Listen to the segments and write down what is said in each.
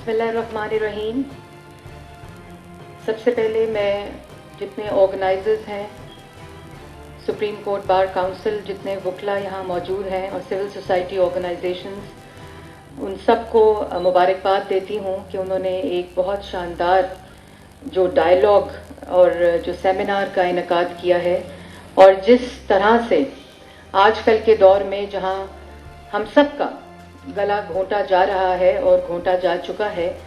बिस्मिल्लाहिर्रहमानिर्रहीम। सबसे पहले मैं जितने ऑर्गेनाइजर्स हैं, सुप्रीम कोर्ट बार काउंसिल, जितने वकला यहाँ मौजूद हैं और सिविल सोसाइटी ऑर्गेनाइजेशंस, उन सबको मुबारकबाद देती हूँ कि उन्होंने एक बहुत शानदार जो डायलॉग और जो सेमिनार का इनेकाद किया है, और जिस तरह से आजकल के दौर में जहाँ हम सब का गला घोंटा जा रहा है और घोंटा जा चुका है,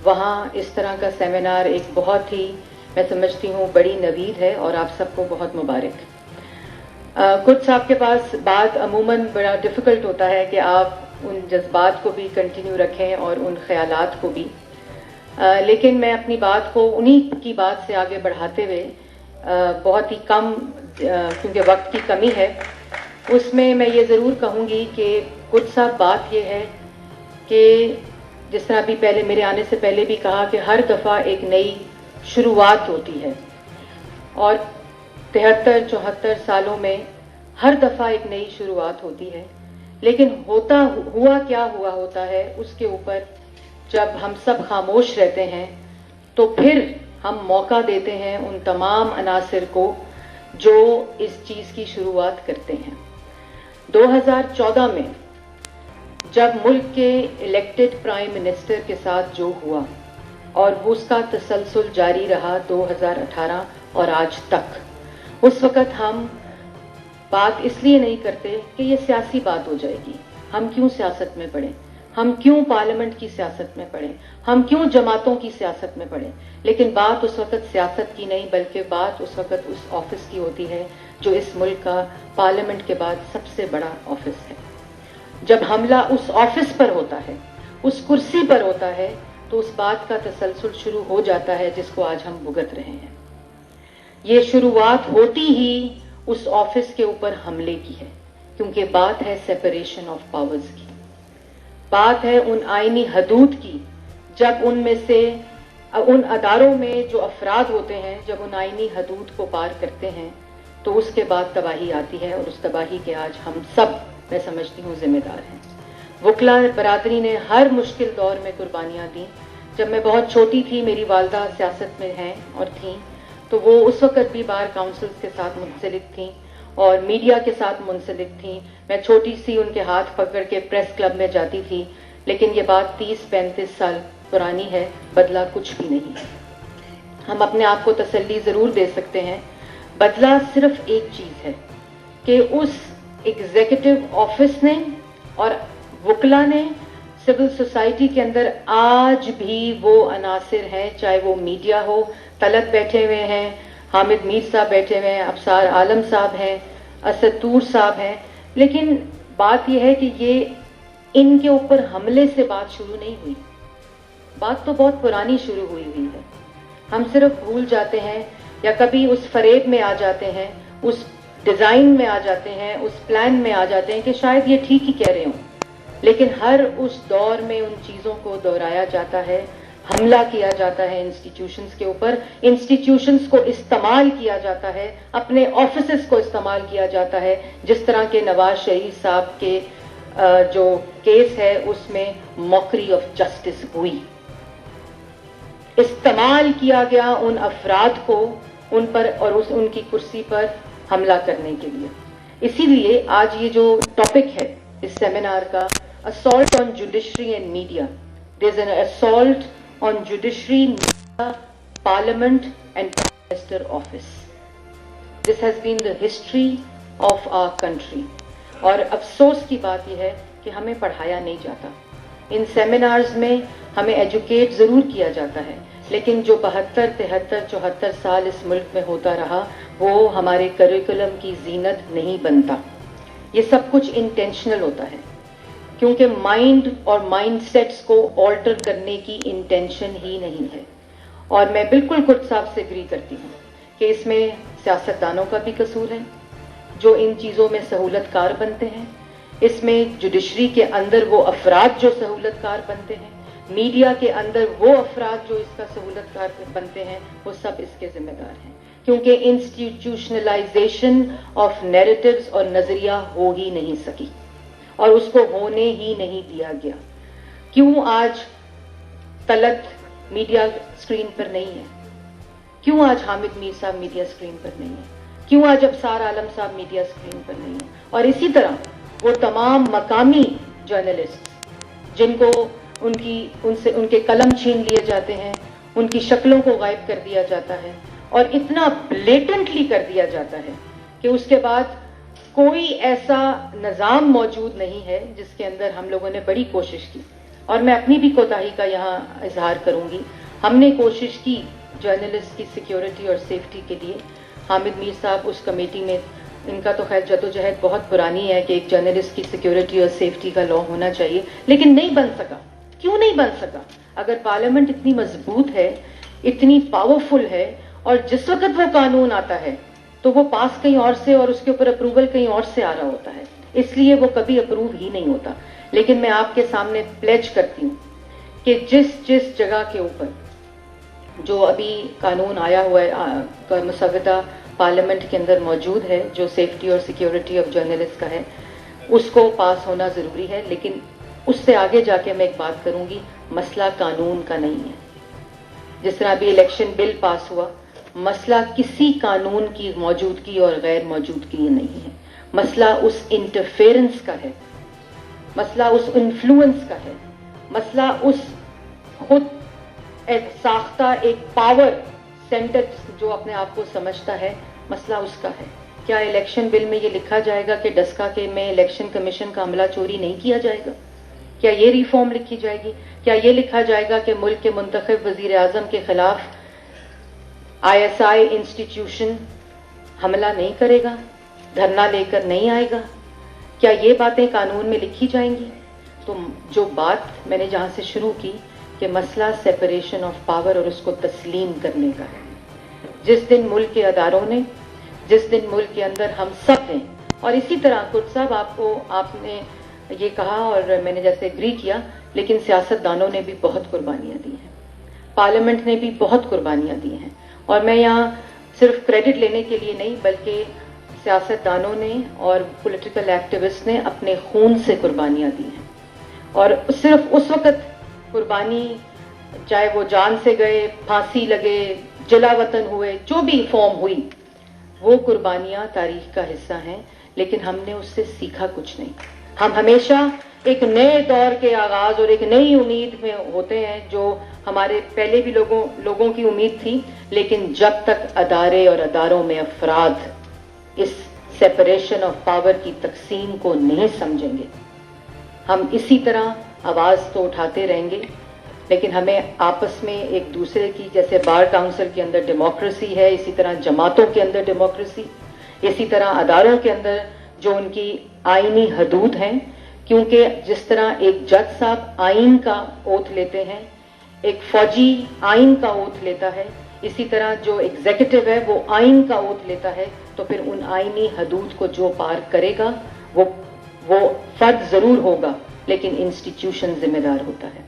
वहाँ इस तरह का सेमिनार एक बहुत ही, मैं समझती हूँ, बड़ी नवीद है और आप सबको बहुत मुबारक। कुछ साहब के पास बात अमूमन बड़ा डिफ़िकल्ट होता है कि आप उन जज्बात को भी कंटिन्यू रखें और उन ख्यालात को भी, लेकिन मैं अपनी बात को उन्हीं की बात से आगे बढ़ाते हुए बहुत ही कम, क्योंकि वक्त की कमी है, उसमें मैं ये ज़रूर कहूँगी कि कुछ साहब बात ये है कि जिस तरह अभी पहले मेरे आने से पहले भी कहा कि हर दफ़ा एक नई शुरुआत होती है और 73-74 सालों में हर दफ़ा एक नई शुरुआत होती है, लेकिन हुआ क्या हुआ होता है उसके ऊपर जब हम सब खामोश रहते हैं तो फिर हम मौका देते हैं उन तमाम अनासिर को जो इस चीज़ की शुरुआत करते हैं। 2014 में जब मुल्क के इलेक्टेड प्राइम मिनिस्टर के साथ जो हुआ और उसका तसलसल जारी रहा 2018 और आज तक, उस वक़्त हम बात इसलिए नहीं करते कि ये सियासी बात हो जाएगी, हम क्यों सियासत में पड़े, हम क्यों पार्लियामेंट की सियासत में पड़े, हम क्यों जमातों की सियासत में पड़े, लेकिन बात उस वक़्त सियासत की नहीं बल्कि बात उस वक़्त उस ऑफिस की होती है जो इस मुल्क का पार्लियामेंट के बाद सबसे बड़ा ऑफिस है। जब हमला उस ऑफिस पर होता है, उस कुर्सी पर होता है, तो उस बात का तसलसल शुरू हो जाता है जिसको आज हम भुगत रहे हैं। ये शुरुआत होती ही उस ऑफिस के ऊपर हमले की है, क्योंकि बात है सेपरेशन ऑफ पावर्स की, बात है उन आईनी हदूद की, जब उनमें से उन अदारों में जो अफराद होते हैं जब उन आईनी हदूद को पार करते हैं तो उसके बाद तबाही आती है, और उस तबाही के आज हम सब, मैं समझती हूँ, जिम्मेदार हैं। वकला बरादरी ने हर मुश्किल दौर में कुर्बानियाँ दी। जब मैं बहुत छोटी थी, मेरी वालदा सियासत में हैं और थीं, तो वो उस वक़्त भी बार काउंसिल्स के साथ मुंसलिक थीं और मीडिया के साथ मुंसलिक थीं। मैं छोटी सी उनके हाथ पकड़ के प्रेस क्लब में जाती थी, लेकिन ये बात 30-35 साल पुरानी है, बदला कुछ भी नहीं है। हम अपने आप को तसल्ली ज़रूर दे सकते हैं, बदला सिर्फ एक चीज़ है कि उस एग्जीक्यूटिव ऑफिस ने और वकला ने, सिविल सोसाइटी के अंदर आज भी वो अनासिर हैं, चाहे वो मीडिया हो, तलत बैठे हुए हैं, हामिद मीर साहब बैठे हुए हैं, अफसार आलम साहब हैं, असद तूर साहब हैं, लेकिन बात यह है कि ये इनके ऊपर हमले से बात शुरू नहीं हुई, बात तो बहुत पुरानी शुरू हुई है। हम सिर्फ भूल जाते हैं या कभी उस फरेब में आ जाते हैं, उस डिज़ाइन में आ जाते हैं, उस प्लान में आ जाते हैं कि शायद ये ठीक ही कह रहे हों, लेकिन हर उस दौर में उन चीज़ों को दोहराया जाता है, हमला किया जाता है इंस्टीट्यूशंस के ऊपर, इंस्टीट्यूशंस को इस्तेमाल किया जाता है, अपने ऑफिसेस को इस्तेमाल किया जाता है। जिस तरह के नवाज शरीफ साहब के जो केस है उसमें मॉकरी ऑफ जस्टिस हुई, इस्तेमाल किया गया उन अफराद को, उन पर और उनकी कुर्सी पर हमला करने के लिए। इसीलिए आज ये जो टॉपिक है इस सेमिनार का, assault on judiciary and media, there is an assault on judiciary, media, parliament and prime minister office. This has been the history of our country, और अफसोस की बात यह है कि हमें पढ़ाया नहीं जाता। इन सेमिनार्स में हमें एजुकेट ज़रूर किया जाता है, लेकिन जो 72, 73, 74 साल इस मुल्क में होता रहा वो हमारे करिकुलम की जीनत नहीं बनता। ये सब कुछ इंटेंशनल होता है, क्योंकि माइंड और माइंड सेट्स को ऑल्टर करने की इंटेंशन ही नहीं है। और मैं बिल्कुल कुर्द साहब से एग्री करती हूँ कि इसमें सियासतदानों का भी कसूर है जो इन चीज़ों में सहूलतकार बनते हैं, इसमें जुडिशरी के अंदर वो अफराद जो सहूलतकार बनते हैं, मीडिया के अंदर वो अफराद जो इसका सहूलतकार बनते हैं, वो सब इसके जिम्मेदार हैं, क्योंकि इंस्टीट्यूशनलाइजेशन ऑफ नैरेटिव्स और नजरिया हो ही नहीं सकी और उसको होने ही नहीं दिया गया। क्यों आज तलत मीडिया स्क्रीन पर नहीं है? क्यों आज हामिद मीर साहब मीडिया स्क्रीन पर नहीं है? क्यों आज अबसार आलम साहब मीडिया स्क्रीन पर नहीं है? और इसी तरह वो तमाम मकामी जर्नलिस्ट जिनको उनके कलम छीन लिए जाते हैं, उनकी शक्लों को गायब कर दिया जाता है और इतना ब्लेटेंटली कर दिया जाता है कि उसके बाद कोई ऐसा निज़ाम मौजूद नहीं है जिसके अंदर हम लोगों ने बड़ी कोशिश की। और मैं अपनी भी कोताही का यहाँ इजहार करूंगी। हमने कोशिश की जर्नलिस्ट की सिक्योरिटी और सेफ्टी के लिए। हामिद मीर साहब उस कमेटी में, इनका तो खैर जदोजहद बहुत पुरानी है कि एक जर्नलिस्ट की सिक्योरिटी और सेफ्टी का लॉ होना चाहिए, लेकिन नहीं बन सका। क्यों नहीं बन सका? अगर पार्लियामेंट इतनी मजबूत है, इतनी पावरफुल है, और जिस वक्त वो कानून आता है तो वो पास कहीं और से और उसके ऊपर अप्रूवल कहीं और से आ रहा होता है, इसलिए वो कभी अप्रूव ही नहीं होता। लेकिन मैं आपके सामने प्लेज करती हूँ कि जिस जगह के ऊपर जो अभी कानून आया हुआ है मुसव्वदा पार्लियामेंट के अंदर मौजूद है, जो सेफ्टी और सिक्योरिटी ऑफ जर्नलिस्ट का है, उसको पास होना ज़रूरी है। लेकिन उससे आगे जाके मैं एक बात करूंगी, मसला कानून का नहीं है। जिस तरह अभी इलेक्शन बिल पास हुआ, मसला किसी कानून की मौजूदगी और गैर मौजूदगी नहीं है। मसला उस इंटरफेरेंस का है, मसला उस इन्फ्लुएंस का है, मसला उस खुद साख्ता एक पावर सेंटर जो अपने आप को समझता है, मसला उसका है। क्या इलेक्शन बिल में ये लिखा जाएगा कि डस्का के में इलेक्शन कमीशन का अमला चोरी नहीं किया जाएगा? क्या ये रिफॉर्म लिखी जाएगी? क्या ये लिखा जाएगा कि मुल्क के मुंतखब वजीर आजम के खिलाफ ISI इंस्टीट्यूशन हमला नहीं करेगा, धरना लेकर नहीं आएगा? क्या ये बातें कानून में लिखी जाएंगी? तो जो बात मैंने जहां से शुरू की कि मसला सेपरेशन ऑफ पावर और उसको तस्लीम करने का है। जिस दिन मुल्क के अदारों ने, जिस दिन मुल्क के अंदर हम सब हैं, और इसी तरह कुर्ट साहब आपने ये कहा और मैंने जैसे एग्री किया, लेकिन सियासतदानों ने भी बहुत कुर्बानियां दी हैं, पार्लियामेंट ने भी बहुत कुर्बानियां दी हैं। और मैं यहाँ सिर्फ क्रेडिट लेने के लिए नहीं, बल्कि सियासतदानों ने और पॉलिटिकल एक्टिविस्ट ने अपने खून से कुर्बानियां दी हैं। और सिर्फ उस वक्त कुर्बानी, चाहे वो जान से गए, फांसी लगे, जला वतन हुए, जो भी फॉर्म हुई, वो कुर्बानियां तारीख का हिस्सा हैं। लेकिन हमने उससे सीखा कुछ नहीं। हम हमेशा एक नए दौर के आगाज और एक नई उम्मीद में होते हैं, जो हमारे पहले भी लोगों की उम्मीद थी। लेकिन जब तक अदारे और अदारों में अफराद इस सेपरेशन ऑफ पावर की तकसीम को नहीं समझेंगे, हम इसी तरह आवाज तो उठाते रहेंगे। लेकिन हमें आपस में एक दूसरे की, जैसे बार काउंसिल के अंदर डेमोक्रेसी है, इसी तरह जमातों के अंदर डेमोक्रेसी, इसी तरह अदारों के अंदर जो उनकी आईनी हदूद हैं। क्योंकि जिस तरह एक जज साहब आइन का ओथ लेते हैं, एक फौजी आइन का ओथ लेता है, इसी तरह जो एग्जीक्यूटिव है वो आइन का ओथ लेता है। तो फिर उन आइनी हदूद को जो पार करेगा वो फर्द जरूर होगा, लेकिन इंस्टीट्यूशन जिम्मेदार होता है।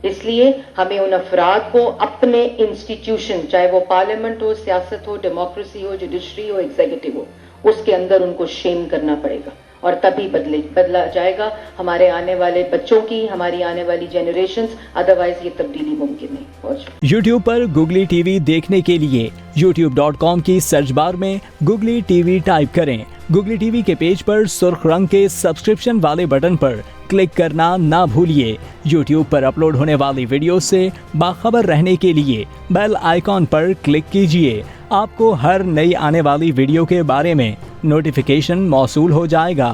इसलिए हमें उन अफराद को अपने इंस्टीट्यूशन, चाहे वो पार्लियामेंट हो, सियासत हो, डेमोक्रेसी हो, जुडिशरी हो, एग्जीक्यूटिव हो, उसके अंदर उनको शेम करना पड़ेगा। और तभी बदला जाएगा हमारे आने वाले बच्चों की, हमारी आने वाली जनरेशंस। अदरवाइज ये तब्दीली मुमकिन नहीं। YouTube पर गुगली टीवी देखने के लिए youtube.com की सर्च बार में गुगली टीवी टाइप करें। गुगली टीवी के पेज पर सुर्ख रंग के सब्सक्रिप्शन वाले बटन पर क्लिक करना ना भूलिए। YouTube पर अपलोड होने वाली वीडियो से बाखबर रहने के लिए बेल आइकॉन पर क्लिक कीजिए। आपको हर नई आने वाली वीडियो के बारे में नोटिफिकेशन मौसूल हो जाएगा।